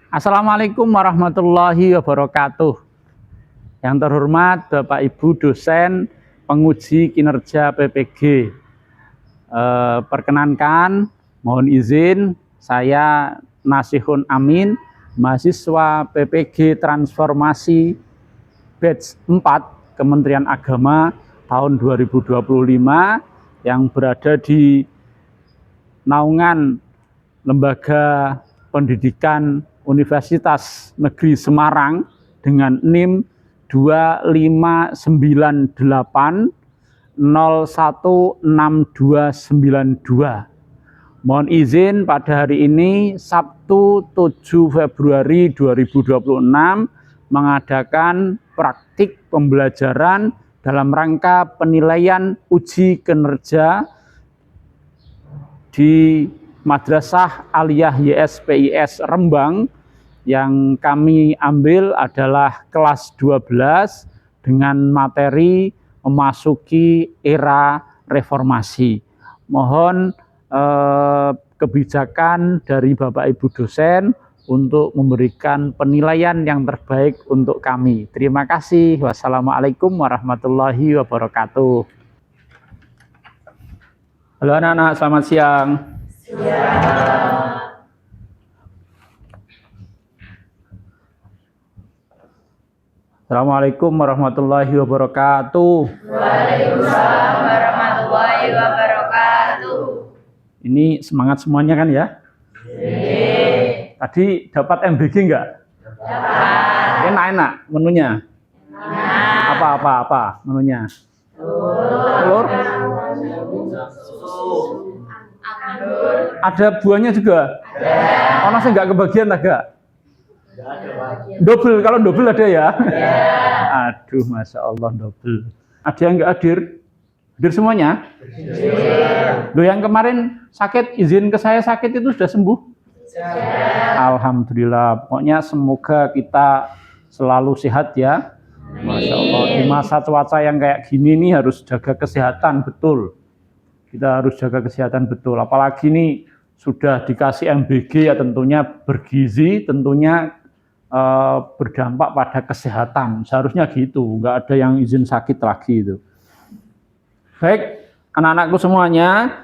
Assalamualaikum warahmatullahi wabarakatuh. Yang terhormat Bapak Ibu dosen penguji kinerja PPG. Perkenankan, mohon izin, saya Nasihun Amin, mahasiswa PPG Transformasi Batch 4 Kementerian Agama tahun 2025 yang berada di naungan Lembaga Pendidikan Universitas Negeri Semarang dengan NIM 2598016292. Mohon izin pada hari ini Sabtu 7 Februari 2026 mengadakan praktik pembelajaran dalam rangka penilaian uji kinerja di Madrasah Aliyah YSPIS Rembang. Yang kami ambil adalah kelas 12 dengan materi memasuki era reformasi. Mohon kebijakan dari Bapak Ibu dosen untuk memberikan penilaian yang terbaik untuk kami. Terima kasih. Wassalamualaikum warahmatullahi wabarakatuh. Halo anak-anak, selamat siang. Siang. Assalamualaikum warahmatullahi wabarakatuh. Waalaikumsalam warahmatullahi wabarakatuh. Ini semangat semuanya kan ya? Tadi dapat MBG enggak? Dapat. Enak-enak menunya? Enak. Apa menunya? Telur? Ada buahnya juga? Ada. Ono sing enggak kebagian agak? Double, kalau double ada ya? Aduh, Masya Allah double. Ada yang nggak hadir? Hadir semuanya? Loh, yang kemarin sakit, izin ke saya sakit itu sudah sembuh? Alhamdulillah. Pokoknya semoga kita selalu sehat ya. Masya Allah. Di masa cuaca yang kayak gini nih harus jaga kesehatan betul. Kita harus jaga kesehatan betul. Apalagi nih sudah dikasih MBG ya tentunya bergizi, tentunya berdampak pada kesehatan, seharusnya gitu, nggak ada yang izin sakit lagi itu. Baik, anak-anakku semuanya,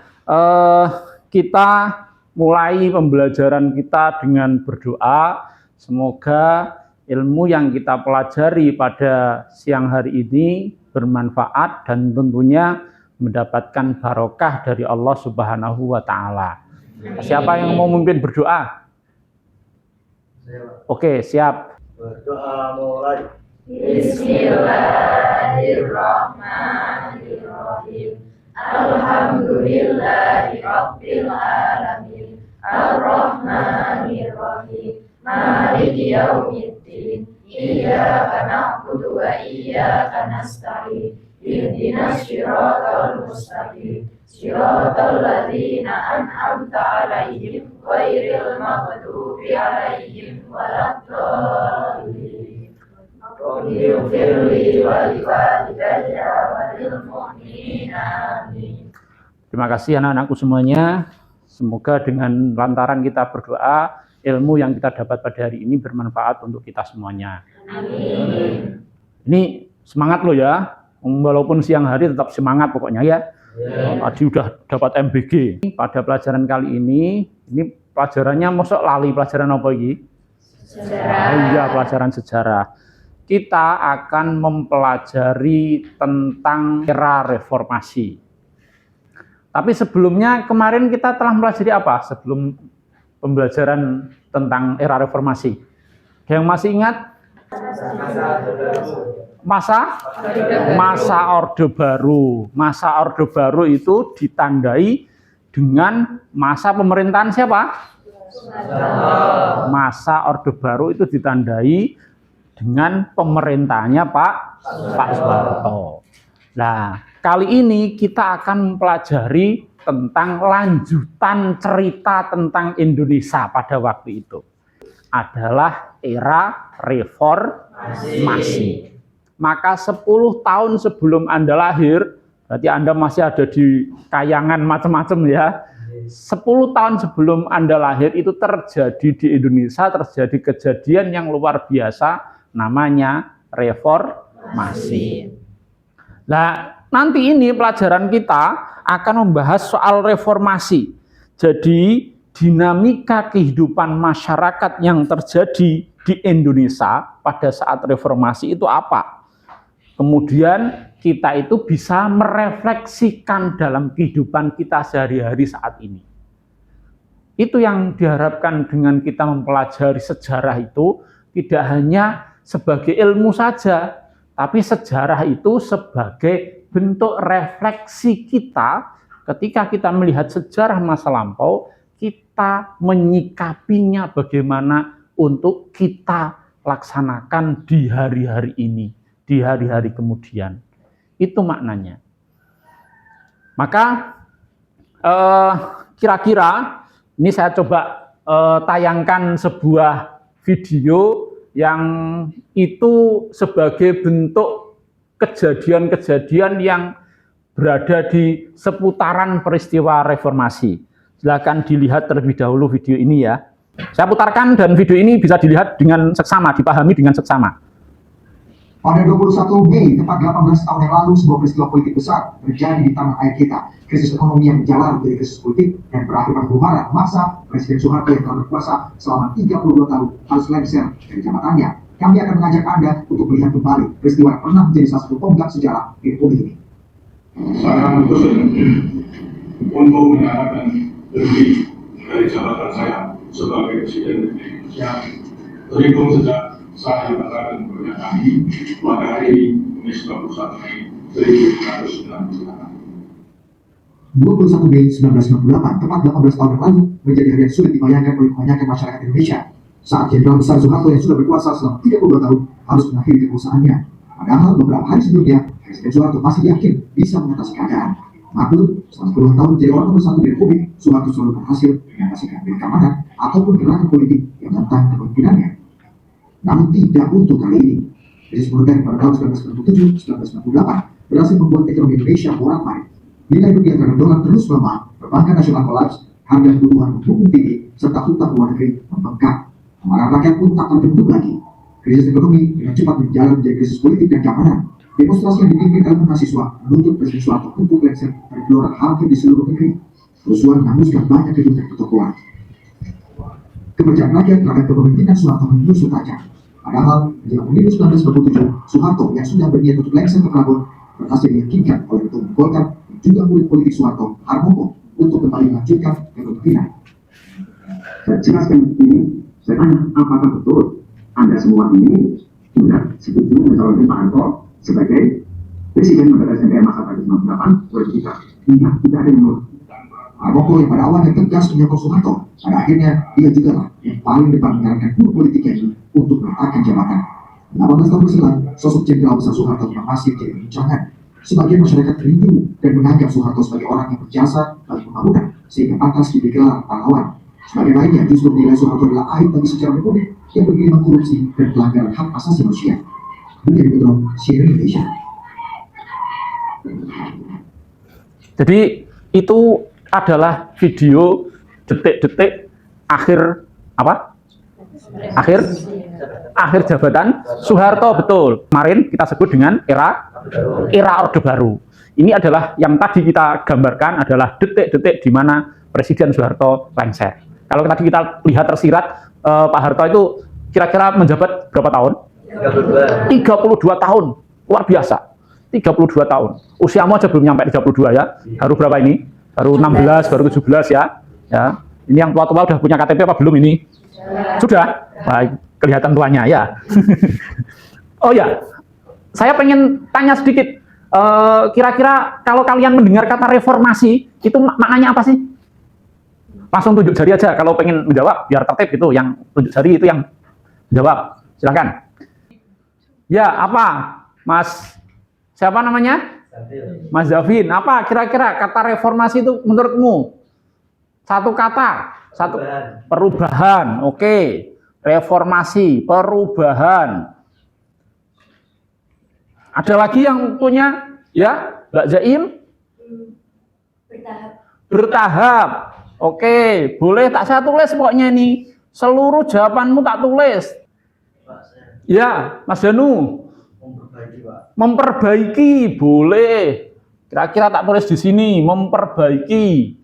kita mulai pembelajaran kita dengan berdoa. Semoga ilmu yang kita pelajari pada siang hari ini bermanfaat dan tentunya mendapatkan barokah dari Allah Subhanahu wa Ta'ala. Siapa yang mau memimpin berdoa? Oke, siap. Berdoa mulai. Bismillahirrahmanirrahim. Alhamdulillahirabbil alamin. Arrahmanirrahim. Maliki yaumiddin. Iyyaka na'budu wa iyyaka nasta'in. Ihdinas siratal mustaqim. Siratal ladzina an'amta 'alaihim ghairil maghdubi 'alaihim waladdallin. Ighfirli wa liwalidayya wa lil mu'minina amin. Terima kasih anak-anakku semuanya. Semoga dengan lantaran kita berdoa, ilmu yang kita dapat pada hari ini bermanfaat untuk kita semuanya. Amin. Ini semangat loh ya. Walaupun siang hari tetap semangat pokoknya ya. Tadi udah dapat MBG. Pada pelajaran kali ini pelajarannya mosok lali pelajaran apa ini? Sejarah. Oh iya, pelajaran sejarah. Kita akan mempelajari tentang era reformasi. Tapi sebelumnya kemarin kita telah mempelajari apa sebelum pembelajaran tentang era reformasi? Yang masih ingat? Masa Orde Baru. Masa Orde Baru itu ditandai dengan masa pemerintahan siapa? Masa Orde Baru itu ditandai dengan pemerintahnya Pak Soeharto. Nah, kali ini kita akan mempelajari tentang lanjutan cerita tentang Indonesia pada waktu itu. Adalah era reformasi. Maka 10 tahun sebelum Anda lahir, berarti Anda masih ada di kayangan macam-macam ya. 10 tahun sebelum Anda lahir itu terjadi di Indonesia, terjadi kejadian yang luar biasa, namanya reformasi. Nah, nanti ini pelajaran kita akan membahas soal reformasi. Jadi, dinamika kehidupan masyarakat yang terjadi di Indonesia pada saat reformasi itu apa? Kemudian kita itu bisa merefleksikan dalam kehidupan kita sehari-hari saat ini. Itu yang diharapkan dengan kita mempelajari sejarah itu, tidak hanya sebagai ilmu saja, tapi sejarah itu sebagai bentuk refleksi kita ketika kita melihat sejarah masa lampau, kita menyikapinya bagaimana untuk kita laksanakan di hari-hari ini, di hari-hari kemudian. Itu maknanya. Maka kira-kira ini saya coba tayangkan sebuah video yang itu sebagai bentuk kejadian-kejadian yang berada di seputaran peristiwa reformasi. Silakan dilihat terlebih dahulu video ini ya. Saya putarkan dan video ini bisa dilihat dengan seksama, dipahami dengan seksama. Pada 21 Mei, tepat 18 tahun yang lalu, sebuah peristiwa politik besar terjadi di tanah air kita. Krisis ekonomi yang berjalan menjadi krisis politik dan berakhir pada bubaran masa Presiden Soeharto yang telah berkuasa selama 32 tahun harus lengser dari jabatannya. Kami akan mengajak Anda untuk melihat kembali peristiwa yang pernah menjadi salah satu tonggak sejarah di Republik ini. Saya bersedia untuk menyatakan berhenti dari jabatan saya sebagai Presiden Republik Indonesia. Terhitung sejak saya mengatakan kepada kami pada hari ini 21 Mei 1998. 21 Mei 1998, tepat 18 tahun yang lalu, menjadi hari yang sulit dibayangkan oleh kebanyakan masyarakat Indonesia. Saat Jenderal Besar Soeharto yang sudah berkuasa selama 32 tahun harus mengakhiri kekuasaannya. Padahal beberapa hari sebelumnya, Presiden Soeharto masih yakin bisa mengatasi keadaan. Namun, setelah 10 tahun menjadi orang nomor satu di Republik, Soeharto selalu berhasil mengatasi keamanan ataupun gerakan politik yang menentang kepemimpinannya. Namun tidak untuk kali ini. Krisis moneter pada tahun 1997-1998 berhasil membuat ekonomi Indonesia bolak-balik. Nilai rupiah terhadap dolar terus melemah, perbankan nasional kolaps, harga kebutuhan mendukung tinggi, serta hutang luar negeri membengkak. Kemarahan rakyat pun tak terbendung lagi. Krisis ekonomi dengan cepat berjalan menjadi krisis politik dan keamanan. Demonstrasi yang dipimpin oleh mahasiswa menuntut Presiden Soeharto untuk lengser dari gelora hampir di seluruh negeri. Kerusuhan menghanguskan banyak gedung dan pertokoan. Kepercayaan rakyat terhadap kepemimpinan Soeharto menyusut tajam. Padahal, menjelang pemilu 1997, Soeharto yang sudah berniat untuk lengser ke Prabon berhasil diyakinkan oleh Ketua Umum Golkar dan juga murid politik Soeharto, Harmoko, untuk kembali melanjutkan kepemimpinan. Saya jelaskan ini, saya tanya apakah betul Anda semua ini sudah setuju mencalonkan Pak Harto sebagai Presiden pada SNPM masa tahun 98-2003? Tidak, tidak ada yang menurut. Harmoko yang pada awalnya tegas menyokong Soeharto, pada akhirnya dia juga lah yang paling depan menyarankan guru politiknya ini untuk meletakkan jabatan. 18 tahun berselang, sosok Jenderal Besar Soeharto memang masih menjadi perbincangan. Sebagian masyarakat rindu dan menganggap Soeharto sebagai orang yang berjasa bagi pembangunan, sehingga pantas diberi gelar pahlawan. Sebagian lainnya justru menilai Soeharto adalah aib bagi sejarah Republik yang bergelimang korupsi dan pelanggaran hak asasi manusia. Menjadi Putra, CNN Indonesia. Jadi itu adalah video detik-detik akhir apa? Akhir jabatan Soeharto, betul. Kemarin kita sebut dengan era Orde Baru. Ini adalah yang tadi kita gambarkan adalah detik-detik di mana Presiden Soeharto lengser. Kalau tadi kita lihat tersirat, Pak Harto itu kira-kira menjabat berapa tahun? 32 tahun. Luar biasa. 32 tahun. Usiamu aja belum nyampe 32 ya. Baru berapa ini? Baru 16, baru 17 ya. Ya. Ini yang tua-tua udah punya KTP apa belum ini? Sudah? Baik, kelihatan tuanya ya. Oh ya, saya pengen tanya sedikit. Kira-kira kalau kalian mendengar kata reformasi, itu maknanya apa sih? Langsung tunjuk jari aja kalau pengen menjawab, biar tertib gitu. Yang tunjuk jari itu yang jawab. Silakan. Ya, apa? Mas, siapa namanya? Mas Zafin. Apa kira-kira kata reformasi itu menurutmu? Satu kata, satu perubahan. Oke. Reformasi, perubahan. Ada lagi yang punya? Ya, Mbak Zaim? Bertahap. Bertahap. Oke, boleh tak saya tulis pokoknya ini. Seluruh jawabanmu tak tulis. Pak, saya Ya, Mas Danu. memperbaiki, Pak. Memperbaiki, boleh. Kira-kira tak tulis di sini, memperbaiki.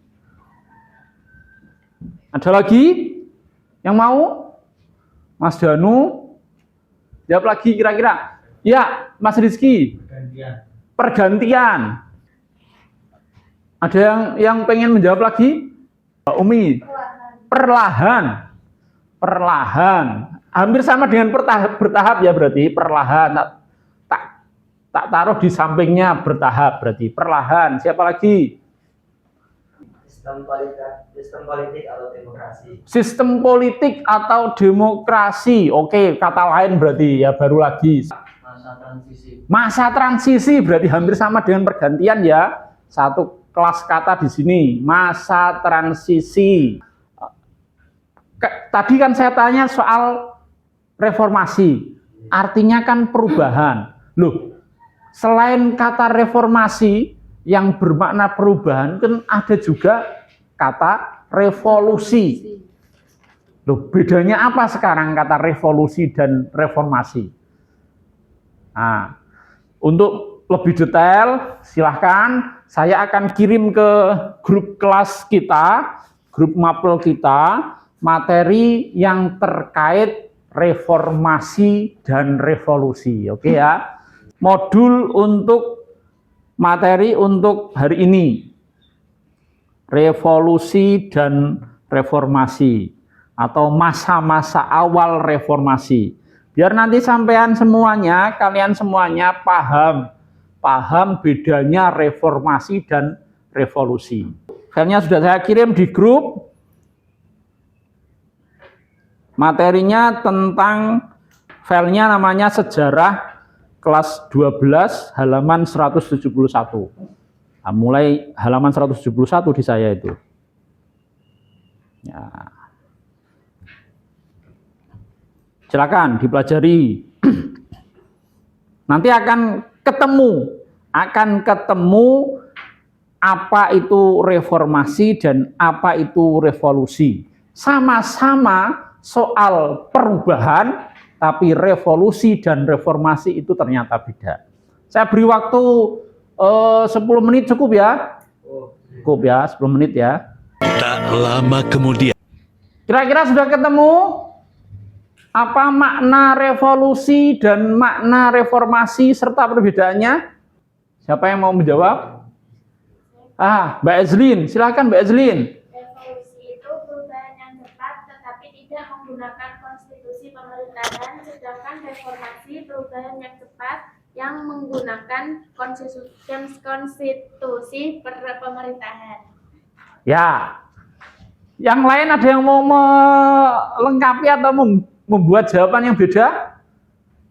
Ada lagi yang mau? Mas Danu? Jawab lagi kira-kira. Ya, Mas Rizky. Gantian. Pergantian. Ada yang pengen menjawab lagi? Mbak Umi. Perlahan. Perlahan. Hampir sama dengan bertahap ya berarti. Perlahan. Tak taruh di sampingnya bertahap berarti. Perlahan. Siapa lagi? Sistem politik atau demokrasi. Sistem politik atau demokrasi. Oke, kata lain berarti ya baru lagi. Masa transisi. Masa transisi berarti hampir sama dengan pergantian ya. Satu kelas kata di sini, masa transisi. Tadi kan saya tanya soal reformasi. Artinya kan perubahan. Loh, selain kata reformasi yang bermakna perubahan kan ada juga kata revolusi. Loh, bedanya apa sekarang kata revolusi dan reformasi? Nah, untuk lebih detail, silahkan saya akan kirim ke grup kelas kita, grup mapel kita, materi yang terkait reformasi dan revolusi. Oke ya. Modul untuk materi untuk hari ini. Revolusi dan reformasi atau masa-masa awal reformasi. Biar nanti sampean semuanya, kalian semuanya paham bedanya reformasi dan revolusi. Filenya sudah saya kirim di grup. Materinya tentang filenya namanya sejarah kelas 12 halaman 171. Nah, mulai halaman 171 di saya itu. Ya. Silakan dipelajari. Nanti akan ketemu apa itu reformasi dan apa itu revolusi. Sama-sama soal perubahan, tapi revolusi dan reformasi itu ternyata beda. Saya beri waktu 10 menit cukup ya? Cukup ya, 10 menit ya. Tak lama kemudian. Kira-kira sudah ketemu apa makna revolusi dan makna reformasi serta perbedaannya? Siapa yang mau menjawab? Mbak Ezlin, silakan Mbak Ezlin. Revolusi itu perubahan yang cepat tetapi tidak menggunakan konstitusi pemerintahan, sedangkan reformasi perubahan yang cepat yang menggunakan konstitusi pemerintahan. Ya. Yang lain ada yang mau melengkapi atau membuat jawaban yang beda?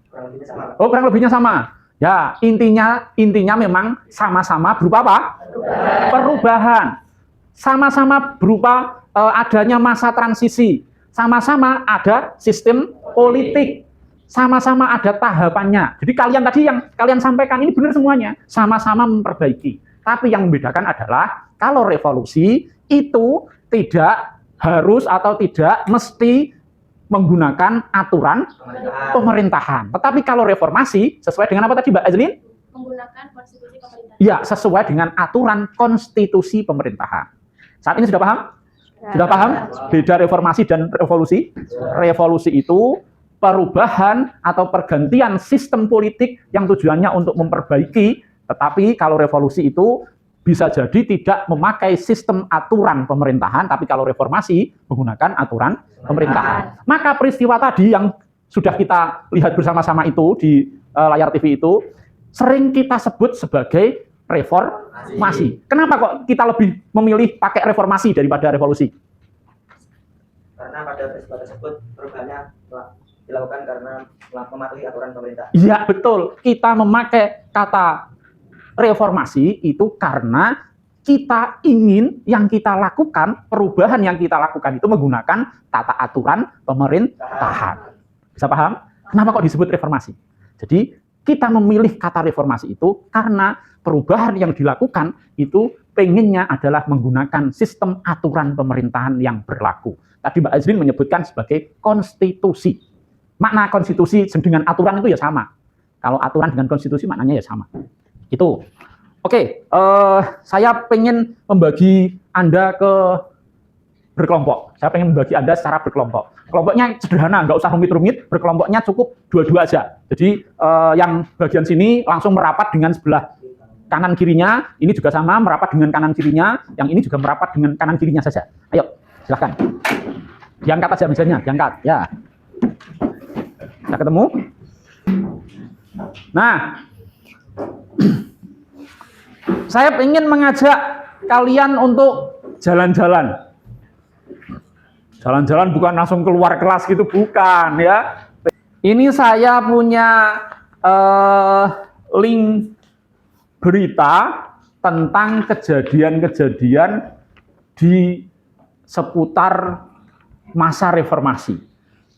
Kurang lebihnya sama. Oh, kurang lebihnya sama. Ya, intinya memang sama-sama berupa apa? Perubahan. Sama-sama berupa adanya masa transisi. Sama-sama ada sistem politik. Sama-sama ada tahapannya. Jadi kalian tadi yang kalian sampaikan ini benar semuanya. Sama-sama memperbaiki. Tapi yang membedakan adalah kalau revolusi itu tidak harus atau tidak mesti menggunakan aturan pemerintahan. Tetapi kalau reformasi, sesuai dengan apa tadi Mbak Azlin? Menggunakan konstitusi pemerintahan. Ya, sesuai dengan aturan konstitusi pemerintahan. Saat ini sudah paham? Sudah paham? Beda reformasi dan revolusi? Revolusi itu perubahan atau pergantian sistem politik yang tujuannya untuk memperbaiki, tetapi kalau revolusi itu bisa jadi tidak memakai sistem aturan pemerintahan, tapi kalau reformasi menggunakan aturan pemerintahan. Maka peristiwa tadi yang sudah kita lihat bersama-sama itu di layar TV itu sering kita sebut sebagai reformasi. Kenapa kok kita lebih memilih pakai reformasi daripada revolusi? Karena pada peristiwa tersebut perubahannya dilakukan karena mematuhi aturan pemerintah. Iya, betul. Kita memakai kata reformasi itu karena kita ingin yang kita lakukan, perubahan yang kita lakukan itu menggunakan tata aturan pemerintahan. Bisa paham? Kenapa kok disebut reformasi? Jadi kita memilih kata reformasi itu karena perubahan yang dilakukan itu pengennya adalah menggunakan sistem aturan pemerintahan yang berlaku. Tadi Mbak Azrin menyebutkan sebagai konstitusi. Makna konstitusi dengan aturan itu ya sama. Kalau aturan dengan konstitusi maknanya ya sama. Itu. Oke, saya pengen membagi Anda ke berkelompok. Saya pengen membagi Anda secara berkelompok. Kelompoknya sederhana, nggak usah rumit-rumit. Berkelompoknya cukup dua-dua aja. Jadi yang bagian sini langsung merapat dengan sebelah kanan kirinya. Ini juga sama, merapat dengan kanan kirinya. Yang ini juga merapat dengan kanan kirinya saja. Ayo, silahkan. Diangkat aja misalnya, diangkat. Ya. Kita ketemu. Nah, saya ingin mengajak kalian untuk jalan-jalan. Jalan-jalan bukan langsung keluar kelas gitu, bukan ya. Ini saya punya link berita tentang kejadian-kejadian di seputar masa reformasi.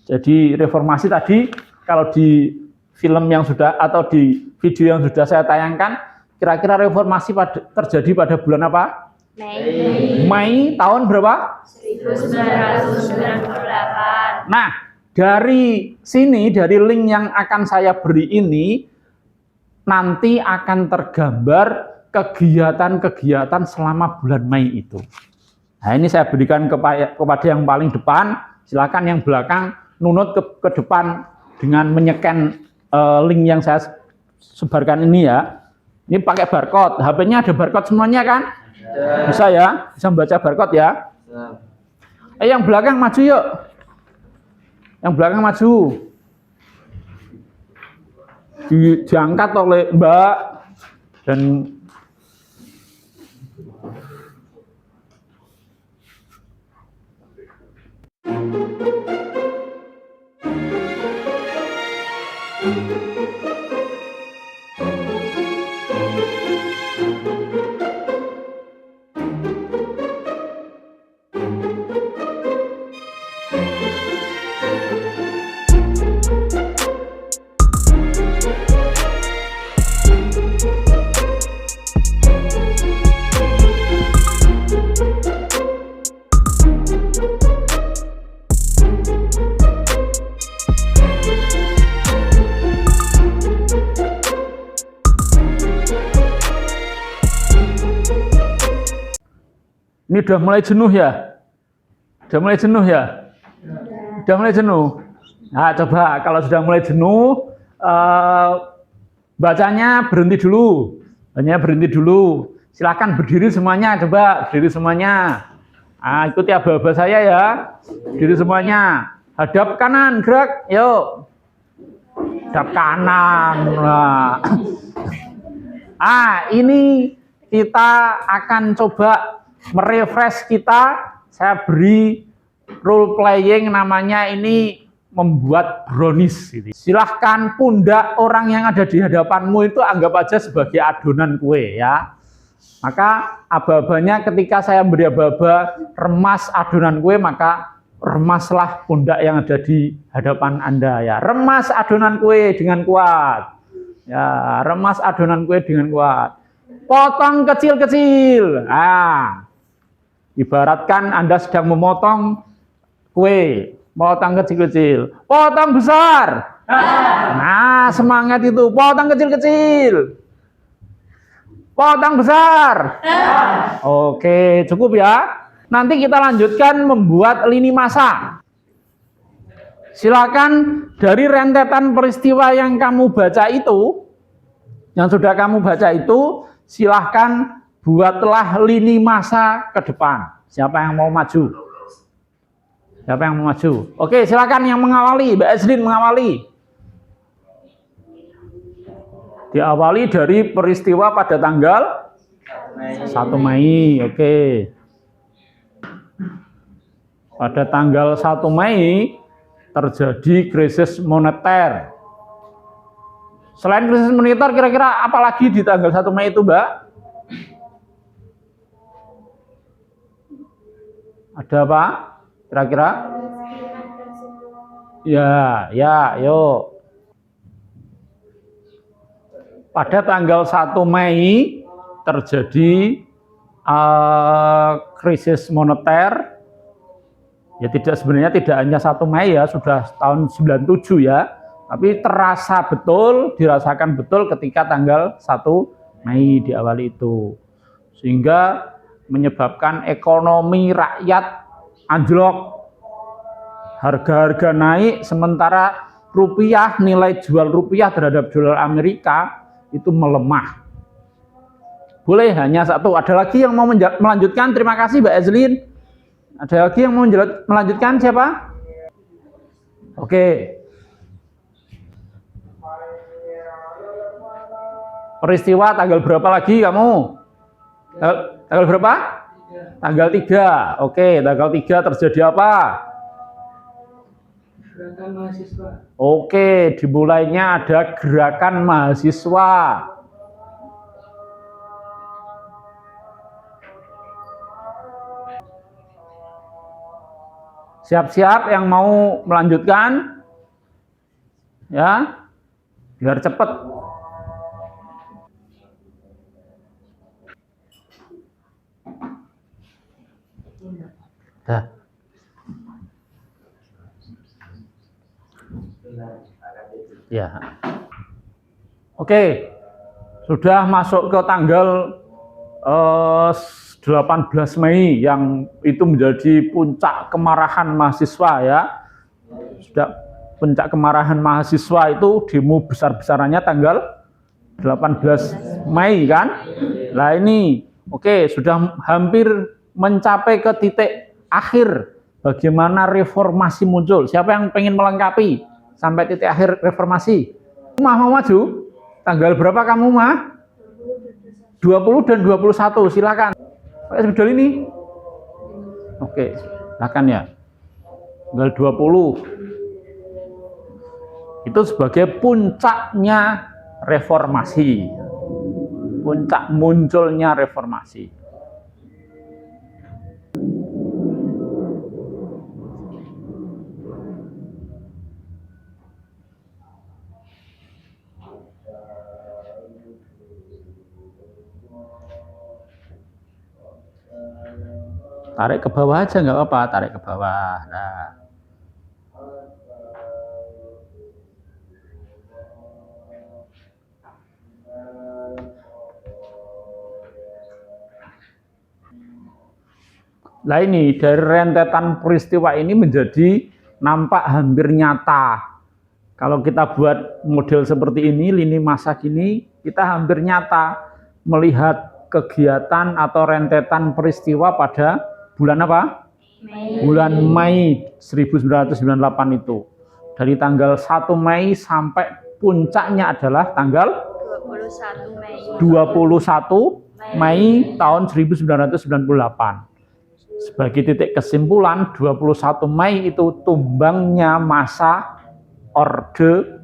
Jadi reformasi tadi kalau di film yang sudah atau di video yang sudah saya tayangkan, kira-kira reformasi terjadi pada bulan apa? Mei tahun berapa? 1998. Nah, dari sini, dari link yang akan saya beri ini, nanti akan tergambar kegiatan-kegiatan selama bulan Mei itu. Nah, ini saya berikan kepada yang paling depan, silakan yang belakang nunut ke depan dengan menyekan link yang saya sebarkan ini ya. Ini pakai barcode, HP-nya ada barcode semuanya kan? Bisa ya, bisa membaca barcode ya. Yang belakang maju yuk. Yang belakang maju. Diangkat oleh Mbak dan ini udah mulai jenuh ya? Udah mulai jenuh ya? Udah mulai jenuh? Nah, coba kalau sudah mulai jenuh, bacanya berhenti dulu. Bacanya berhenti dulu. Silakan berdiri semuanya, coba berdiri semuanya. Nah, ikuti aba-aba saya ya. Berdiri semuanya. Hadap kanan, gerak, yuk. Hadap kanan. Nah. Ini kita akan coba merefresh kita. Saya beri role playing namanya ini membuat brownies. Silahkan pundak orang yang ada di hadapanmu itu anggap aja sebagai adonan kue ya. Maka aba-abanya ketika saya beri aba-aba remas adonan kue, maka remaslah pundak yang ada di hadapan Anda ya. Remas adonan kue dengan kuat. Ya, remas adonan kue dengan kuat. Potong kecil-kecil. Nah, ibaratkan Anda sedang memotong kue, potong kecil-kecil. Potong besar. Nah, semangat itu. Potong kecil-kecil. Potong besar. Oke, cukup ya. Nanti kita lanjutkan membuat lini masa. Silakan dari rentetan peristiwa yang kamu baca itu, yang sudah kamu baca itu, silahkan buatlah lini masa ke depan. Siapa yang mau maju? Siapa yang mau maju? Oke, silakan yang mengawali. Mbak Azrin mengawali. Diawali dari peristiwa pada tanggal 1 Mei. Oke. Pada tanggal 1 Mei terjadi krisis moneter. Selain krisis moneter, kira-kira apa lagi di tanggal 1 Mei itu, Mbak? Ada apa? Kira-kira? Ya, yuk. pada tanggal 1 Mei terjadi krisis moneter. Ya sebenarnya tidak hanya 1 Mei ya, sudah tahun 97 ya. Tapi terasa betul, dirasakan betul ketika tanggal 1 Mei di awal itu. Sehingga menyebabkan ekonomi rakyat anjlok. Harga-harga naik sementara rupiah, nilai jual rupiah terhadap dolar Amerika itu melemah. Boleh hanya satu. Ada lagi yang mau melanjutkan? Terima kasih Mbak Ezlin. Ada lagi yang mau melanjutkan? Siapa? Oke. Peristiwa tanggal berapa lagi kamu? Tanggal berapa? Tanggal 3. Oke, tanggal 3 terjadi apa? Gerakan mahasiswa. Oke, dimulainya ada gerakan mahasiswa. Siap-siap yang mau melanjutkan? Ya, biar cepat. Dah. Ya. Oke. Sudah masuk ke tanggal 18 Mei yang itu menjadi puncak kemarahan mahasiswa ya. Sudah puncak kemarahan mahasiswa itu demo besar-besarannya tanggal 18 Mei kan? Nah ini oke, sudah hampir mencapai ke titik akhir bagaimana reformasi muncul. Siapa yang pengen melengkapi sampai titik akhir reformasi? Mau maju? Tanggal berapa kamu mah? 20 dan 21, silakan. Pakai spidol ini. Oke, silakan ya. Tanggal 20. Itu sebagai puncaknya reformasi. Puncak munculnya reformasi. Tarik ke bawah aja nggak apa-apa, tarik ke bawah. Nah. Nah ini dari rentetan peristiwa ini menjadi nampak hampir nyata. Kalau kita buat model seperti ini, lini masa gini, kita hampir nyata melihat kegiatan atau rentetan peristiwa pada bulan apa? Mei. Bulan Mei 1998 itu. Dari tanggal 1 Mei sampai puncaknya adalah tanggal 21 Mei tahun 1998. Sebagai titik kesimpulan, 21 Mei itu tumbangnya masa Orde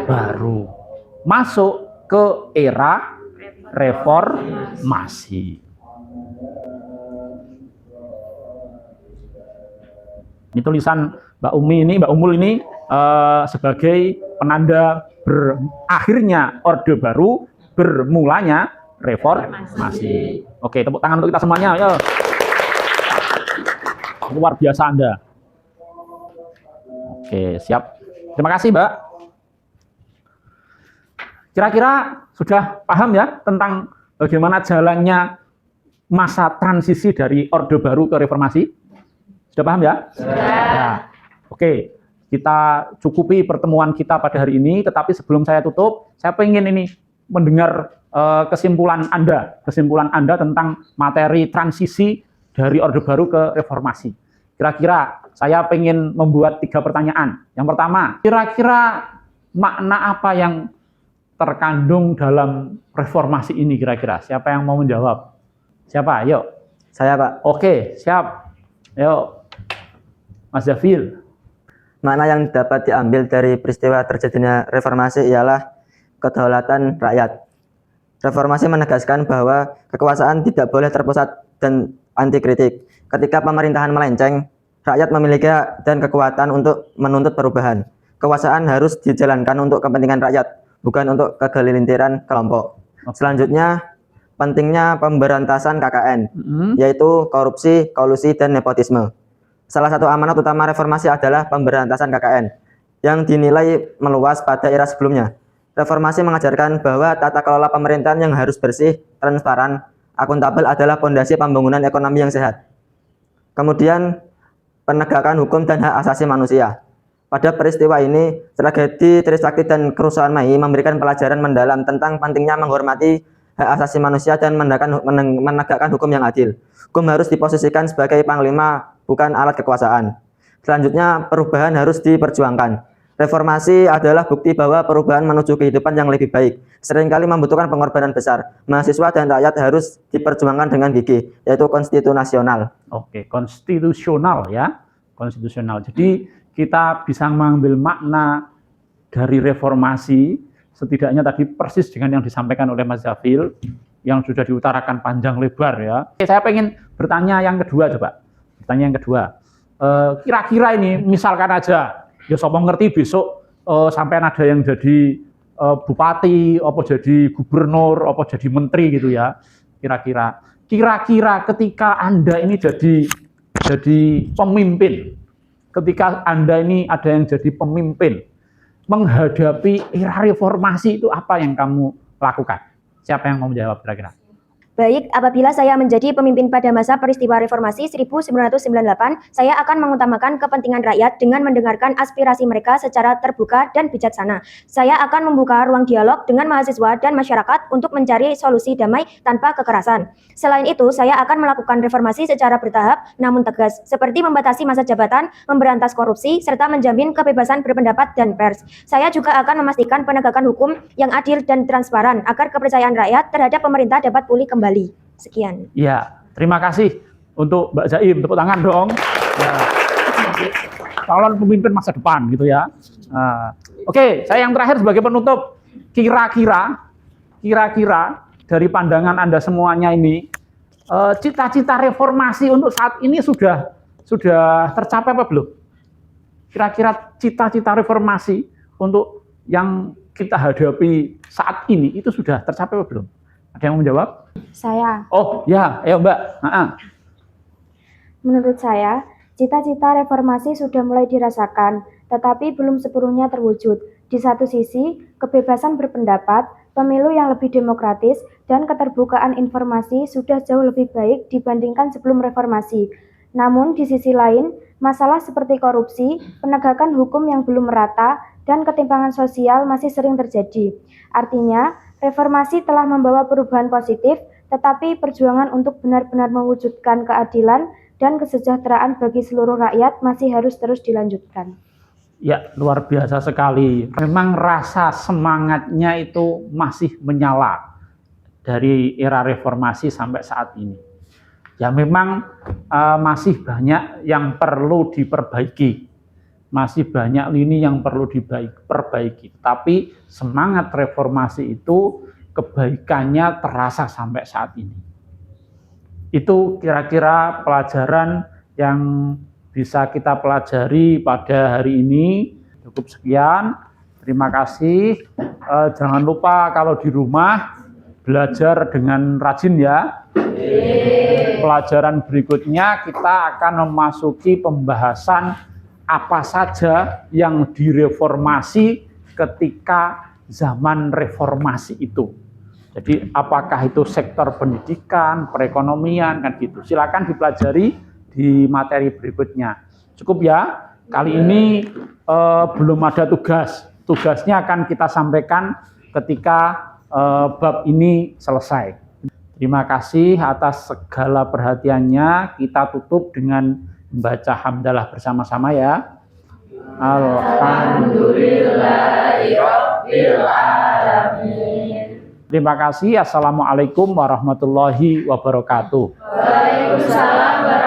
Baru. Masuk ke era reformasi. Ini tulisan Mbak Umi ini, Mbak Umul ini sebagai penanda berakhirnya Orde Baru, bermulanya reformasi. Oke, tepuk tangan untuk kita semuanya. Ayo. Luar biasa Anda. Oke, siap. Terima kasih, Mbak. Kira-kira sudah paham ya tentang bagaimana jalannya masa transisi dari Orde Baru ke reformasi? Sudah paham ya? Sudah. Ya. Oke, kita cukupi pertemuan kita pada hari ini, tetapi sebelum saya tutup, saya ingin ini mendengar kesimpulan Anda tentang materi transisi dari Orde Baru ke reformasi. Kira-kira saya ingin membuat 3 pertanyaan. Yang pertama, kira-kira makna apa yang terkandung dalam reformasi ini kira-kira? Siapa yang mau menjawab? Siapa? Ayo. Saya, Pak. Oke, siap. Ayo. Mas Zafil. Makna yang dapat diambil dari peristiwa terjadinya reformasi ialah kedaulatan rakyat. Reformasi menegaskan bahwa kekuasaan tidak boleh terpusat dan anti kritik. Ketika pemerintahan melenceng, rakyat memiliki hak dan kekuatan untuk menuntut perubahan. Kekuasaan harus dijalankan untuk kepentingan rakyat, bukan untuk kegelilintiran kelompok. Selanjutnya, pentingnya pemberantasan KKN, yaitu korupsi, kolusi, dan nepotisme. Salah satu amanat utama reformasi adalah pemberantasan KKN, yang dinilai meluas pada era sebelumnya. Reformasi mengajarkan bahwa tata kelola pemerintahan yang harus bersih, transparan, akuntabel adalah fondasi pembangunan ekonomi yang sehat. Kemudian, penegakan hukum dan hak asasi manusia. Pada peristiwa ini, tragedi Trisakti dan kerusuhan Mei memberikan pelajaran mendalam tentang pentingnya menghormati hak asasi manusia dan menegakkan hukum yang adil. Hukum harus diposisikan sebagai panglima, bukan alat kekuasaan. Selanjutnya, perubahan harus diperjuangkan. Reformasi adalah bukti bahwa perubahan menuju kehidupan yang lebih baik. Seringkali membutuhkan pengorbanan besar. Mahasiswa dan rakyat harus diperjuangkan dengan gigih, yaitu konstitusional. Oke, konstitusional ya. Konstitusional. Jadi kita bisa mengambil makna dari reformasi, setidaknya tadi persis dengan yang disampaikan oleh Mas Zafil, yang sudah diutarakan panjang lebar ya. Saya pengen bertanya yang kedua coba. Bertanya yang kedua. Kira-kira ini misalkan aja, ya sopo ngerti besok sampai ada yang jadi bupati, apa jadi gubernur, apa jadi menteri gitu ya. Kira-kira ketika Anda ini jadi pemimpin, ketika Anda ini ada yang jadi pemimpin, menghadapi era reformasi itu apa yang kamu lakukan? Siapa yang mau menjawab kira-kira? Baik, apabila saya menjadi pemimpin pada masa peristiwa reformasi 1998, saya akan mengutamakan kepentingan rakyat dengan mendengarkan aspirasi mereka secara terbuka dan bijaksana. Saya akan membuka ruang dialog dengan mahasiswa dan masyarakat untuk mencari solusi damai tanpa kekerasan. Selain itu, saya akan melakukan reformasi secara bertahap namun tegas, seperti membatasi masa jabatan, memberantas korupsi, serta menjamin kebebasan berpendapat dan pers. Saya juga akan memastikan penegakan hukum yang adil dan transparan agar kepercayaan rakyat terhadap pemerintah dapat pulih kembali. Sekian. Ya, terima kasih untuk Mbak Zaim, tepuk tangan dong. Ya. Calon pemimpin masa depan gitu ya. Oke, saya yang terakhir sebagai penutup. Kira-kira dari pandangan Anda semuanya ini, cita-cita reformasi untuk saat ini sudah tercapai apa belum? Kira-kira cita-cita reformasi untuk yang kita hadapi saat ini itu sudah tercapai apa belum? Ada yang mau menjawab? Saya. Oh ya, ayo Mbak. Menurut saya, cita-cita reformasi sudah mulai dirasakan, tetapi belum sepenuhnya terwujud. Di satu sisi, kebebasan berpendapat, pemilu yang lebih demokratis, dan keterbukaan informasi sudah jauh lebih baik dibandingkan sebelum reformasi. Namun, di sisi lain, masalah seperti korupsi, penegakan hukum yang belum merata, dan ketimpangan sosial masih sering terjadi. Artinya, reformasi telah membawa perubahan positif, tetapi perjuangan untuk benar-benar mewujudkan keadilan dan kesejahteraan bagi seluruh rakyat masih harus terus dilanjutkan. Ya, luar biasa sekali. Memang rasa semangatnya itu masih menyala dari era reformasi sampai saat ini. Ya memang masih banyak yang perlu diperbaiki. Masih banyak lini yang perlu diperbaiki. Tapi semangat reformasi itu kebaikannya terasa sampai saat ini. Itu kira-kira pelajaran yang bisa kita pelajari pada hari ini. Cukup sekian. Terima kasih. Jangan lupa kalau di rumah belajar dengan rajin ya. Pelajaran berikutnya kita akan memasuki pembahasan apa saja yang direformasi ketika zaman reformasi itu. Jadi apakah itu sektor pendidikan, perekonomian, kan gitu. Silakan dipelajari di materi berikutnya. Cukup ya, kali ini belum ada tugas. Tugasnya akan kita sampaikan ketika bab ini selesai. Terima kasih atas segala perhatiannya. Kita tutup dengan membaca hamdalah bersama-sama ya. Alhamdulillahirabbil alamin. Terima kasih. Assalamualaikum warahmatullahi wabarakatuh. Waalaikumsalam.